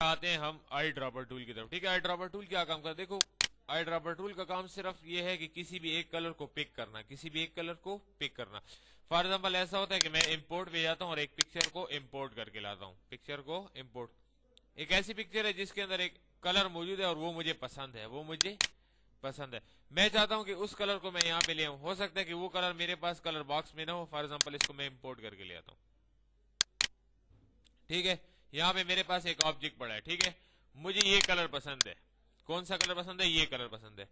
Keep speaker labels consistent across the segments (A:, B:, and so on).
A: आते हैं हम आई ड्रॉपर टूल की तरफ। ठीक है, आई ड्रॉपर टूल क्या काम करता है? देखो, आई ड्रॉपर टूल का काम सिर्फ ये है कि किसी भी एक कलर को पिक करना, किसी भी एक कलर को पिक करना। फॉर एग्जाम्पल ऐसा होता है कि मैं इंपोर्ट पे जाता हूँ और एक पिक्चर को इंपोर्ट करके लाता हूँ, पिक्चर को इंपोर्ट, एक ऐसी पिक्चर है जिसके अंदर एक कलर मौजूद है और वो मुझे पसंद है, वो मुझे पसंद है, मैं चाहता हूं कि उस कलर को मैं यहाँ पे ले आऊं। हो सकता है कि वो कलर मेरे पास कलर बॉक्स में ना हो, फॉर एग्जाम्पल इसको मैं इंपोर्ट करके ले आता हूं। ठीक है, यहाँ पे मेरे पास एक ऑब्जेक्ट पड़ा है। ठीक है, मुझे ये कलर पसंद है। कौन सा कलर पसंद है? ये कलर पसंद है।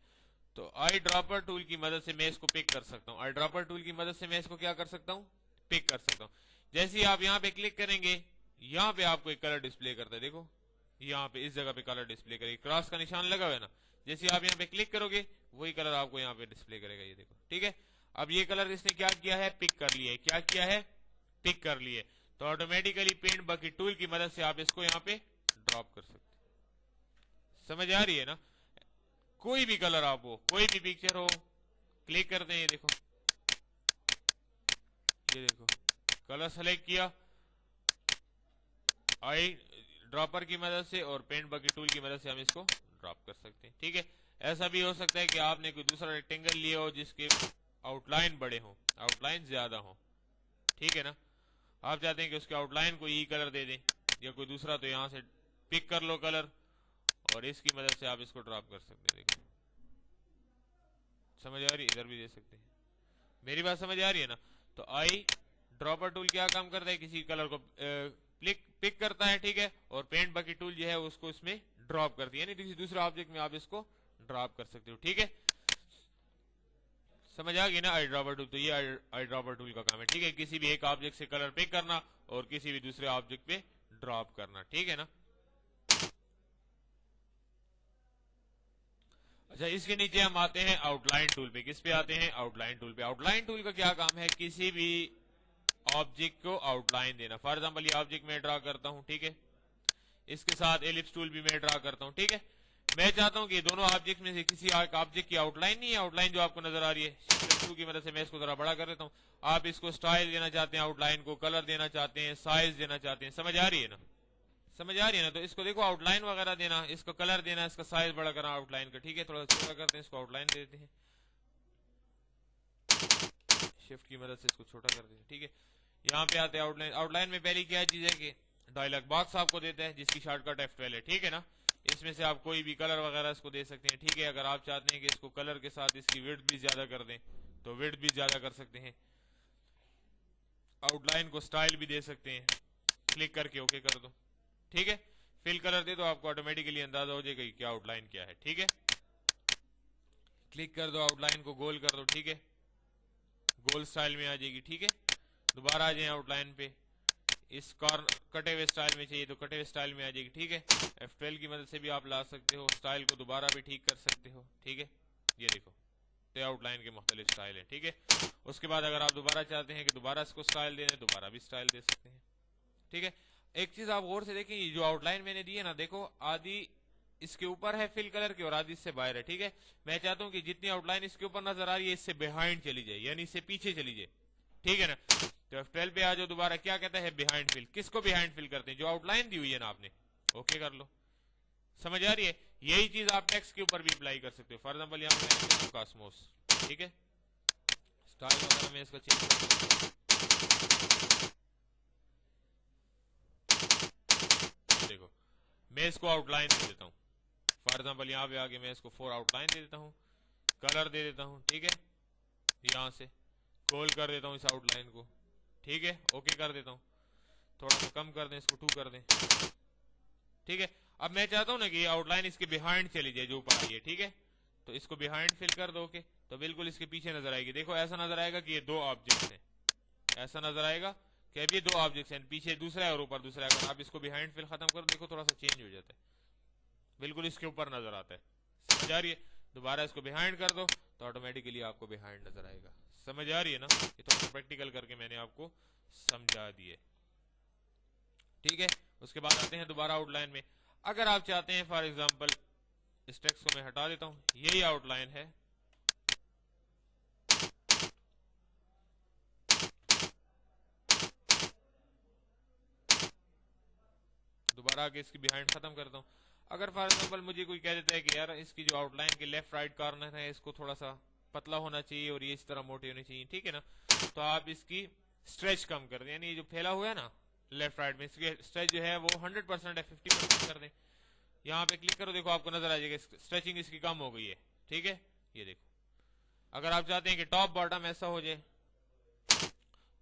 A: तो आई ड्रॉपर टूल की मदद से मैं इसको पिक कर सकता हूँ। आई ड्रॉपर टूल की मदद से मैं इसको क्या कर सकता हूँ? पिक कर सकता हूँ। जैसे ही आप यहाँ पे क्लिक करेंगे, यहाँ पे आपको एक कलर डिस्प्ले करता है। देखो, यहाँ पे इस जगह पे कलर डिस्प्ले करेगा, क्रॉस का निशान लगा हुआ है ना, जैसे आप यहाँ पे क्लिक करोगे वही कलर आपको यहाँ पे डिस्प्ले करेगा। ये देखो, ठीक है। अब ये कलर इसने क्या किया है? पिक कर लिया है। क्या किया है? पिक कर लिए। तो ऑटोमेटिकली पेंट बकेट टूल की मदद से आप इसको यहाँ पे ड्रॉप कर सकते। समझ आ रही है ना? कोई भी कलर आप हो, कोई भी पिक्चर हो, क्लिक करते हैं, ये देखो, ये देखो, कलर सेलेक्ट किया आई ड्रॉपर की मदद से और पेंट बकेट टूल की मदद से हम इसको ड्रॉप कर सकते हैं। ठीक है, ऐसा भी हो सकता है कि आपने कोई दूसरा रेक्टेंगल लिया हो जिसके आउटलाइन बड़े हो, आउटलाइन ज्यादा हो। ठीक है ना, आप चाहते हैं कि उसके आउटलाइन को ई कलर दे दें या कोई दूसरा, तो यहां से पिक कर लो कलर और इसकी मदद से आप इसको ड्रॉप कर सकते हैं। देखो, समझ आ रही है? इधर भी दे सकते हैं। मेरी बात समझ आ रही है ना? तो आई ड्रॉपर टूल क्या काम करता है? किसी कलर को पिक करता है। ठीक है, और पेंट बकेट टूल जो है उसको इसमें ड्रॉप करती है, यानी किसी दूसरे ऑब्जेक्ट में आप इसको ड्रॉप कर सकते हो। ठीक है, समझ आ गई ना? आई ड्रॉपर टूल, तो ये आई ड्रॉपर टूल का काम है। ठीक है, किसी भी एक ऑब्जेक्ट से कलर पिक करना और किसी भी दूसरे ऑब्जेक्ट पे ड्रॉप करना। ठीक है ना? अच्छा, इसके नीचे हम आते हैं आउटलाइन टूल पे। किस पे आते हैं? आउटलाइन टूल पे। आउटलाइन टूल का क्या काम है? किसी भी ऑब्जेक्ट को आउटलाइन देना। फॉर एग्जाम्पल ये ऑब्जेक्ट मैं ड्रा करता हूं, ठीक है, इसके साथ एलिप्स टूल भी मैं ड्रा करता हूं। ठीक है, मैं चाहता हूं कि दोनों ऑब्जेक्ट में से किसी ऑब्जेक्ट की आउटलाइन नहीं है, आउटलाइन जो आपको नजर आ रही है, शिफ्ट की मदद से मैं इसको जरा बड़ा कर देता हूं। आप इसको स्टाइल देना चाहते हैं, आउटलाइन को कलर देना चाहते हैं, साइज देना चाहते हैं। समझ आ रही है ना? समझ आ रही है ना? तो इसको देखो, आउटलाइन वगैरह देना, इसको कलर देना, इसका साइज बड़ा करना आउटलाइन का। ठीक है, थोड़ा छोटा करते हैं, इसको आउटलाइन दे देते हैं, शिफ्ट की मदद से इसको छोटा कर देते हैं। ठीक है, यहाँ पे आते हैं आउटलाइन। आउटलाइन में पहली क्या चीज है कि डायलॉग बॉक्स आपको देता है जिसकी शॉर्टकट F12 है। ठीक है ना, इसमें से आप कोई भी कलर वगैरह इसको दे सकते हैं। ठीक है, अगर आप चाहते हैं कि इसको कलर के साथ इसकी विड्थ भी ज्यादा कर दें तो विड्थ भी ज्यादा कर सकते हैं। आउटलाइन को स्टाइल भी दे सकते हैं, क्लिक करके ओके कर दो। ठीक है, फिल कलर दे दो, आपको ऑटोमेटिकली अंदाजा हो जाएगा कि क्या आउटलाइन क्या है। ठीक है, क्लिक कर दो, आउटलाइन को गोल कर दो। ठीक है, गोल स्टाइल में आ जाएगी। ठीक है, दोबारा आ जाए आउटलाइन पे, इस कॉर्नर कटे हुए स्टाइल में चाहिए तो कटे हुए स्टाइल में आ जाएगी। ठीक है, F12 की मदद से भी आप ला सकते हो, स्टाइल को दोबारा भी ठीक कर सकते हो। ठीक है, ये देखो, तो आउटलाइन के मुख्तलिफ स्टाइल है। ठीक है, उसके बाद अगर आप दोबारा चाहते हैं कि दोबारा इसको स्टाइल दे दें, दोबारा भी स्टाइल दे सकते हैं। ठीक है, एक चीज आप गौर से देखें, ये जो आउटलाइन मैंने दी है ना, देखो आधी इसके ऊपर है फिल कलर की और आधी इससे बाहर है। ठीक है, मैं चाहता हूं कि जितनी आउटलाइन इसके ऊपर नजर आ रही है इससे बिहाइंड चली जाए, यानी इससे पीछे चली जाए। ठीक है ना, तो F12 पे आ जाओ, दोबारा क्या कहता है? Behind fill. किसको बिहाइंड फिल करते हैं? जो आउटलाइन दी हुई है ना आपने, ओके कर लो। समझ आ रही है? यही चीज आप टेक्स्ट के ऊपर भी अप्लाई कर सकते हो। फॉर एग्जाम्पल यहाँ पे कॉस्मोस, ठीक है, स्टाइल वगैरह में इसका चेंज, देखो मैं इसको आउटलाइन दे देता हूँ। फॉर एग्जाम्पल यहाँ पे आके मैं इसको 4 आउटलाइन दे देता हूँ, कलर दे देता हूँ। ठीक है, यहाँ से गोल कर देता हूँ इस आउटलाइन को। ठीक है, ओके कर देता हूँ, थोड़ा सा कम कर दें, इसको 2 कर दें। ठीक है, अब मैं चाहता हूँ ना कि आउटलाइन इसके बिहाइंड चली जाए जो ऊपर आई है। ठीक है, तो इसको बिहाइंड फिल कर दो। ओके, तो बिल्कुल इसके पीछे नजर आएगी। देखो ऐसा नजर आएगा कि ये 2 ऑब्जेक्ट्स हैं, ऐसा नजर आएगा कि अभी 2 ऑब्जेक्ट्स हैं, पीछे दूसरा है और ऊपर दूसरा है। अगर आप इसको बिहाइंड फिल खत्म कर, देखो थोड़ा सा चेंज हो जाता है, बिल्कुल इसके ऊपर नजर आता है। समझ आ रही है? दोबारा इसको बिहाइंड कर दो तो ऑटोमेटिकली आपको बिहाइंड नजर आएगा। समझ आ रही है ना? ये थोड़ा सा प्रैक्टिकल करके मैंने आपको समझा दिए। ठीक है, उसके बाद आते हैं दोबारा आउटलाइन में। अगर आप चाहते हैं, फॉर एग्जांपल इस टेक्स्ट को मैं हटा देता हूं, यही आउटलाइन है, दोबारा आके इसकी बिहाइंड खत्म करता हूँ। अगर फॉर एग्जाम्पल मुझे कोई कह देता है कि यार इसकी जो आउटलाइन के लेफ्ट राइट कॉर्नर है इसको थोड़ा सा पतला होना चाहिए और ये इस तरह मोटी होनी चाहिए, ठीक है ना, तो आप इसकी स्ट्रेच कम कर दें, यानी ये जो फैला हुआ है ना लेफ्ट राइट में, इसकी स्ट्रेच जो है वो 100% है, 50% कर दें। यहाँ पे क्लिक करो, देखो आपको नजर आ जाएगा स्ट्रेचिंग इसकी कम हो गई है, ठीक है। ये देखो, अगर आप चाहते हैं कि टॉप बॉटम ऐसा हो जाए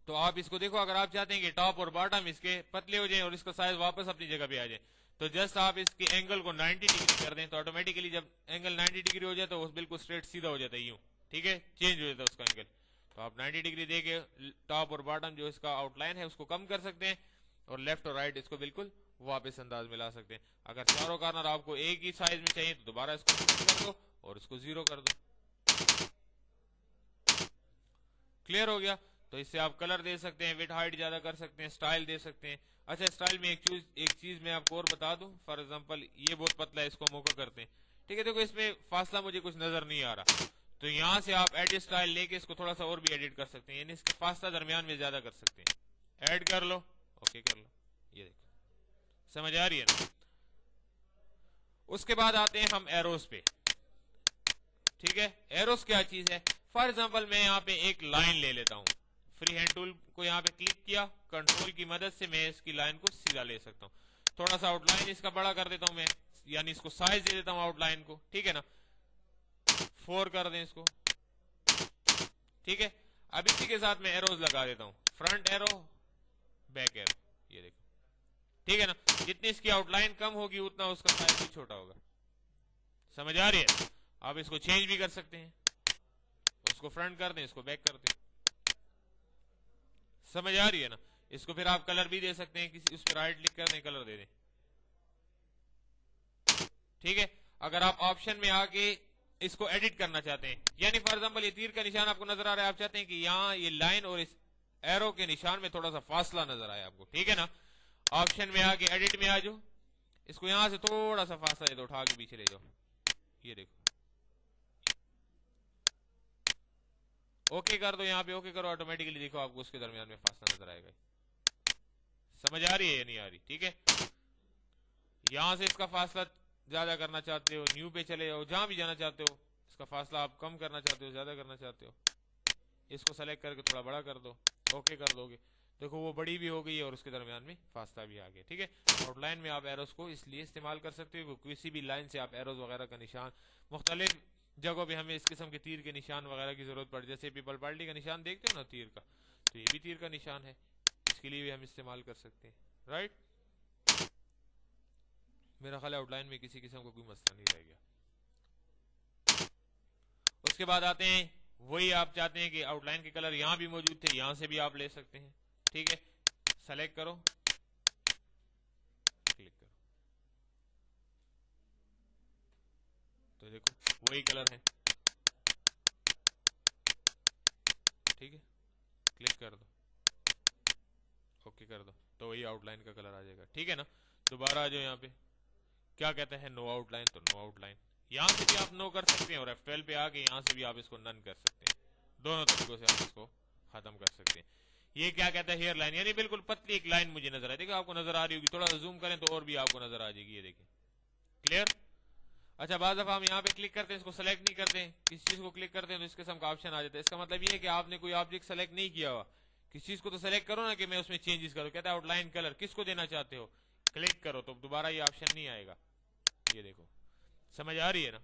A: तो आप इसको देखो, अगर आप चाहते हैं कि टॉप और बॉटम इसके पतले हो जाए और इसका साइज वापस अपनी जगह पे आ जाए, तो जस्ट आप इसके एंगल को 90 डिग्री कर दें, तो ऑटोमेटिकली जब एंगल 90 डिग्री हो जाए तो वो बिल्कुल स्ट्रेट सीधा हो जाता है, यूं, ठीक है, चेंज हो जाता है उसका एंगल। तो आप 90 डिग्री दे के टॉप और बॉटम जो इसका आउटलाइन है उसको कम कर सकते हैं और लेफ्ट और राइट इसको बिल्कुल वापस अंदाज में ला सकते हैं। अगर चारों कॉर्नर आपको एक ही साइज में चाहिए तो दोबारा इसको कर दो और इसको 0 कर दो। क्लियर हो गया। तो इससे आप कलर दे सकते हैं, विड्थ हाइट ज्यादा कर सकते हैं, स्टाइल दे सकते हैं। अच्छा, स्टाइल में एक चीज मैं आपको और बता दूं, फॉर एग्जांपल ये बहुत पतला है, इसको मौका करते हैं, ठीक है, देखो इसमें फासला मुझे कुछ नजर नहीं आ रहा, तो यहां से आप एडिट स्टाइल लेके इसको थोड़ा सा और भी एडिट कर सकते हैं, यानी इसका फासला दरमियान में ज्यादा कर सकते हैं। ऐड कर लो, ओके कर लो, ये देखो समझ आ रही है ना। उसके बाद आते हैं हम एरोस पे, ठीक है। एरोस क्या चीज है, फॉर एग्जांपल मैं यहाँ पे एक लाइन ले लेता हूँ, फ्री हैंड टूल को यहाँ पे क्लिक किया, कंट्रोल की मदद से मैं इसकी लाइन को सीधा ले सकता हूँ। थोड़ा सा आउटलाइन इसका बड़ा कर देता हूँ मैं, यानी इसको साइज दे देता हूँ आउटलाइन को, ठीक है ना, 4 कर दें इसको, ठीक है। अब इसी के साथ मैं एरोज लगा देता हूँ, फ्रंट एरो, बैक एरो, ये देखो, ठीक है ना। जितनी इसकी आउटलाइन कम होगी उतना उसका साइज भी छोटा होगा। समझ आ रही है। आप इसको चेंज भी कर सकते हैं, उसको फ्रंट कर दें, इसको बैक कर दें, समझ आ रही है ना। इसको फिर आप कलर भी दे सकते हैं, किसी उस पर राइट क्लिक कर दें, कलर दे दें, ठीक है। अगर आप ऑप्शन में आके इसको एडिट करना चाहते हैं, यानी फॉर एग्जांपल ये तीर का निशान आपको नजर आ रहा है, आप चाहते हैं कि यहाँ ये लाइन और इस एरो के निशान में थोड़ा सा फासला नजर आए आपको, ठीक है ना, ऑप्शन में आके एडिट में आ जाओ, इसको यहां से थोड़ा सा फासला दे दो, उठा के पीछे ले जाओ, ये देखो, ओके कर दो, यहाँ पे ओके करो, ऑटोमेटिकली देखो आपको उसके दरमियान में फासला नजर आएगा। समझ आ रही है या नहीं आ रही, ठीक है। यहां से इसका फासला ज्यादा करना चाहते हो, न्यू पे चले जाओ, जहां भी जाना चाहते हो, इसका फासला आप कम करना चाहते हो, ज्यादा करना चाहते हो, इसको सेलेक्ट करके थोड़ा बड़ा कर दो, ओके कर दोगे, देखो वो बड़ी भी हो गई है और उसके दरमियान में फासला भी आ गया, ठीक है। आउटलाइन में आप एरोस को इसलिए इस्तेमाल कर सकते हो, किसी भी लाइन से आप एरोस वगैरह का निशान, मुख्तलिफ जगहों पे हमें इस किस्म के तीर के निशान वगैरह की जरूरत पड़े, जैसे पीपल पार्टी का निशान देखते हो ना तीर का, तो ये भी तीर का निशान है, इसके लिए भी हम इस्तेमाल कर सकते हैं, राइट। मेरा ख्याल आउटलाइन में किसी किस्म का कोई मसला नहीं रह गया। उसके बाद आते हैं, वही आप चाहते हैं कि आउटलाइन के कलर यहां भी मौजूद थे, यहां से भी आप ले सकते हैं, ठीक है। सेलेक्ट करो, क्लिक करो, तो देखो वही कलर है, ठीक है, क्लिक कर दो, ओके कर दो, तो वही आउटलाइन का कलर आ जाएगा, ठीक है ना। दोबारा आ जाओ, यहाँ पे क्या कहता है, नो आउटलाइन, तो नो आउटलाइन, यहां से भी आप नो कर सकते हैं और F12 पे आके यहां से भी आप इसको नन कर सकते हैं, दोनों तरीकों से आप इसको खत्म कर सकते हैं। ये क्या कहता है, हेयर लाइन, यानी बिल्कुल पतली एक लाइन मुझे नजर आए, देखिए आपको नजर आ रही होगी, थोड़ा सा जूम करें तो और भी आपको नजर आ जाएगी, ये देखिए, क्लियर। अच्छा, बाद दफा हम यहाँ पे क्लिक करते हैं, इसको सेलेक्ट नहीं करते, किसी चीज को क्लिक करते हैं तो इस किस्म का ऑप्शन आ जाता है, इसका मतलब ये है कि आपने कोई ऑब्जेक्ट सेलेक्ट नहीं किया हुआ, किसी चीज को तो सेलेक्ट करो ना कि मैं उसमें चेंजेस करूं, कहता है आउटलाइन कलर किसको देना चाहते हो, क्लिक करो तो दोबारा ये ऑप्शन नहीं आएगा, ये देखो, समझ आ रही है ना।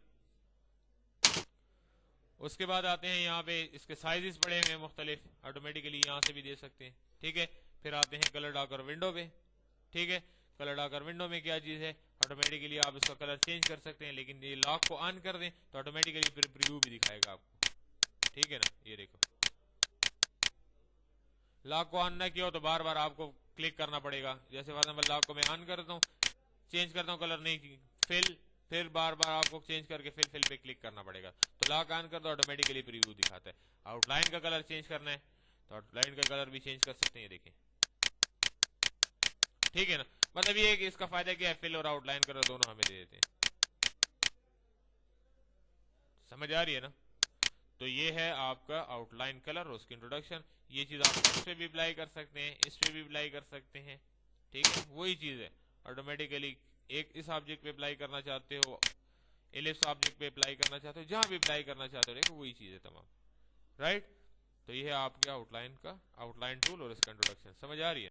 A: उसके बाद आते हैं यहाँ पे, इसके साइजेस पड़े हुए हैं मुख्तलिफ, ऑटोमेटिकली यहाँ से भी दे सकते हैं, ठीक है। फिर आते हैं कलर डॉकर विंडो पे, ठीक है। कलर डॉकर विंडो में क्या चीज है, ऑटोमेटिकली आप इसका कलर चेंज कर सकते हैं, लेकिन ये लॉक को ऑन कर दें तो ऑटोमेटिकली फिर प्रीव्यू भी दिखाएगा आपको, ठीक है ना। ये देखो, लॉक को ऑन ना किया हो तो बार बार आपको क्लिक करना पड़ेगा, जैसे फॉर एग्जांपल लॉक को मैं ऑन करता हूँ, चेंज करता हूँ कलर, नहीं फिल, फिर बार बार आपको चेंज करके फिल पे क्लिक करना पड़ेगा, तो लॉक ऑन कर दो, ऑटोमेटिकली प्रीव्यू दिखाता है। आउटलाइन का कलर चेंज करना है तो आउटलाइन का कलर भी चेंज कर सकते हैं, देखें, ठीक है ना। मतलब ये है कि इसका फायदा क्या है, फिल और आउटलाइन कलर दोनों हमें दे देते हैं, समझ आ रही है ना। तो ये है आपका आउटलाइन कलर और उसकी इंट्रोडक्शन। ये चीज आप इस पे भी अप्लाई कर सकते हैं, इस पे भी अप्लाई कर सकते हैं, ठीक है, वही चीज है, آٹومیٹیکلی ایک اس آبجیکٹ پہ اپلائی کرنا چاہتے ہو، ایلپس آبجیکٹ پہ اپلائی کرنا چاہتے ہو، جہاں بھی اپلائی کرنا چاہتے ہو، دیکھو وہی چیز ہے تمام، رائٹ؟ تو یہ ہے آپ کے آؤٹ لائن کا آؤٹ لائن ٹول اور اس کا انٹروڈکشن، سمجھ آ رہی ہے؟